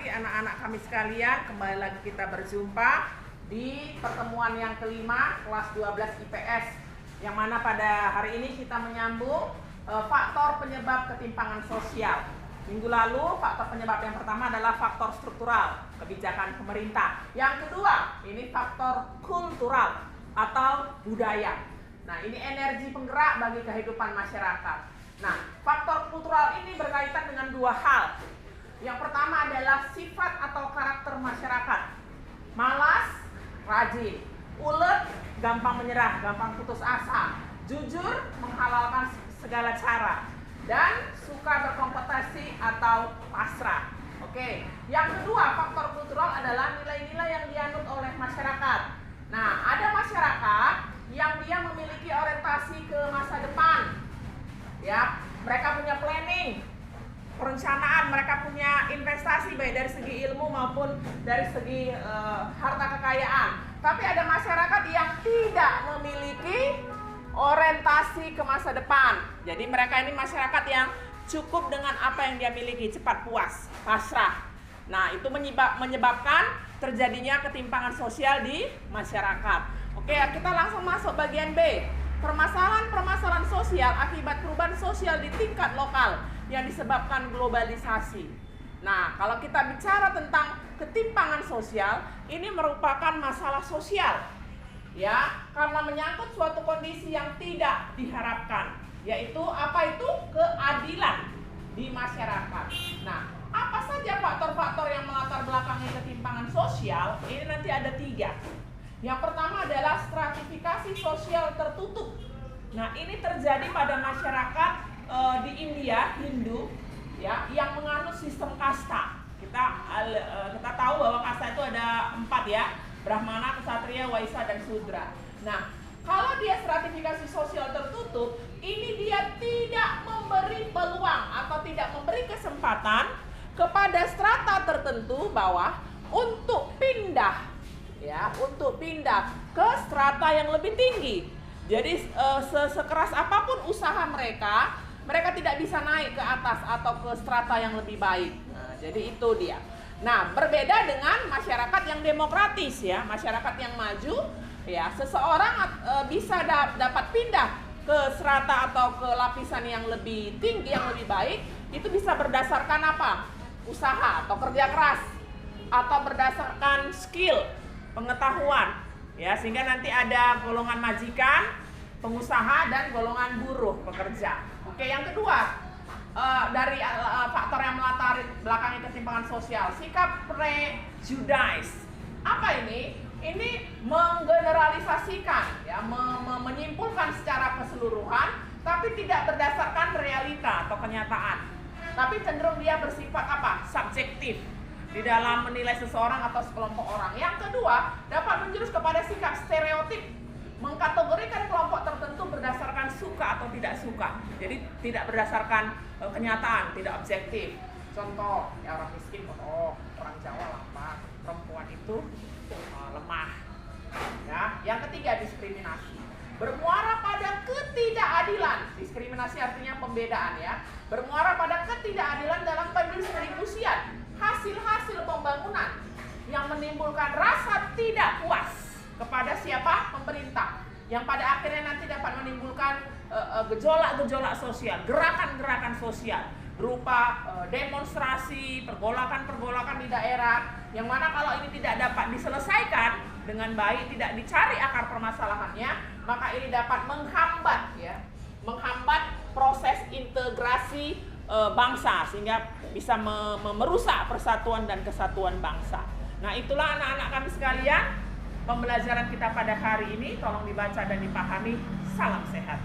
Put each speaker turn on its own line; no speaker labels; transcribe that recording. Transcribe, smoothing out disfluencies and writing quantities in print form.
Anak-anak kami sekalian, kembali lagi kita berjumpa di pertemuan yang kelima kelas 12 IPS, yang mana pada hari ini kita menyambung faktor penyebab ketimpangan sosial. Minggu lalu faktor penyebab yang pertama adalah faktor struktural, kebijakan pemerintah. Yang kedua, ini faktor kultural atau budaya. Nah, ini energi penggerak bagi kehidupan masyarakat. Nah, faktor kultural ini berkaitan dengan dua hal. Yang pertama adalah sifat atau karakter masyarakat. Malas, rajin. Ulet, gampang menyerah, gampang putus asa. Jujur, menghalalkan segala cara. Dan suka berkompetisi atau pasrah. Oke. Yang kedua, faktor kultural adalah nilai-nilai yang dianut oleh masyarakat. Nah, ada masyarakat yang dia memiliki orientasi ke masa depan. Ya, mereka punya planning, perencanaan, mereka punya investasi baik dari segi ilmu maupun dari segi harta kekayaan. Tapi ada masyarakat yang tidak memiliki orientasi ke masa depan. Jadi mereka ini masyarakat yang cukup dengan apa yang dia miliki, cepat puas, pasrah. Nah, itu menyebabkan terjadinya ketimpangan sosial di masyarakat. Oke, kita langsung masuk bagian B. Permasalahan-permasalahan sosial akibat perubahan sosial di tingkat lokal yang disebabkan globalisasi. Nah, kalau kita bicara tentang ketimpangan sosial, ini merupakan masalah sosial, ya, karena menyangkut suatu kondisi yang tidak diharapkan, yaitu apa itu? Keadilan di masyarakat. Nah, apa saja faktor-faktor yang melatar belakangi ketimpangan sosial? Ini nanti ada 3. Yang pertama adalah stratifikasi sosial tertutup. Nah, ini terjadi pada masyarakat di India, Hindu, ya, yang menganut sistem kasta. Kita tahu bahwa kasta itu ada 4, ya, Brahmana, Ksatria, Waisya, dan Sudra. Nah, kalau dia stratifikasi sosial tertutup, ini dia tidak memberi peluang atau tidak memberi kesempatan kepada strata tertentu bawah untuk pindah, ya, untuk pindah ke strata yang lebih tinggi. Jadi sekeras apapun usaha mereka tidak bisa naik ke atas atau ke strata yang lebih baik. Nah, jadi itu dia. Nah, berbeda dengan masyarakat yang demokratis, ya, masyarakat yang maju, ya, seseorang bisa dapat pindah ke strata atau ke lapisan yang lebih tinggi, yang lebih baik, itu bisa berdasarkan apa? Usaha atau kerja keras, atau berdasarkan skill, pengetahuan, ya, sehingga nanti ada golongan majikan, pengusaha, dan golongan buruh, pekerja. Oke, yang kedua, dari faktor yang melatar belakangi ketimpangan sosial, sikap prejudice. Apa ini? Ini menggeneralisasikan, ya, menyimpulkan secara keseluruhan, tapi tidak berdasarkan realita atau kenyataan. Tapi cenderung dia bersifat apa? Subjektif di dalam menilai seseorang atau sekelompok orang. Yang kedua, dapat menjurus kepada sikap stereotip, mengkategorikan kelompok tertentu berdasarkan suka atau tidak suka. Jadi tidak berdasarkan kenyataan, tidak objektif. Contoh, ya, orang miskin, oh, orang Jawa lapar, perempuan itu lemah. Ya, yang ketiga, diskriminasi. Bermuara pada ketidakadilan. Diskriminasi artinya pembedaan, ya. Bermuara pada ketidakadilan dalam pendistribusian hasil-hasil pembangunan yang menimbulkan rasa tidak puas kepada siapa? Pemerintah, yang pada akhirnya nanti dapat menimbulkan gejolak-gejolak sosial, gerakan-gerakan sosial berupa demonstrasi, pergolakan-pergolakan di daerah, yang mana kalau ini tidak dapat diselesaikan dengan baik, tidak dicari akar permasalahannya, maka ini dapat menghambat, ya, menghambat proses integrasi bangsa, sehingga bisa merusak persatuan dan kesatuan bangsa. Nah, itulah anak-anak kami sekalian, pembelajaran kita pada hari ini. Tolong dibaca dan dipahami. Salam sehat.